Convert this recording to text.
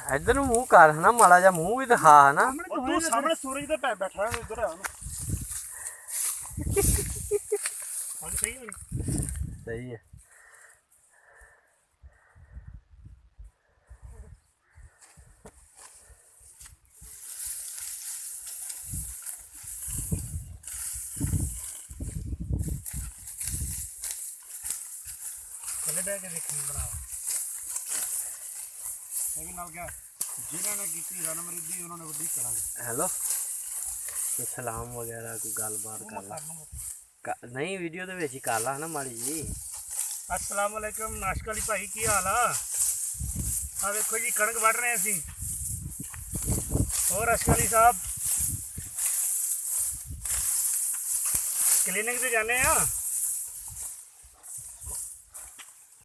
इधर मूँह कर है ना माड़ा जा मूँह भी दिखा है ना तू सामने सूरज दे पै बैठा है इधर आ सही है चले बैठ के देखने बनाओ लेकिन अब क्या जिन्होंने की रनमरीदी उन्होंने वड्डी करा हेलो कोई सलाम वगैरह कोई गलबात कर ला नहीं वीडियो दे विच ही कर ला ना माड़ी जी अस्सलाम वालेकुम नाशक अली भाई की हाल आ देखो जी कणक वढ़ रहे असी और नाशक अली साहब क्लिनिक से जाने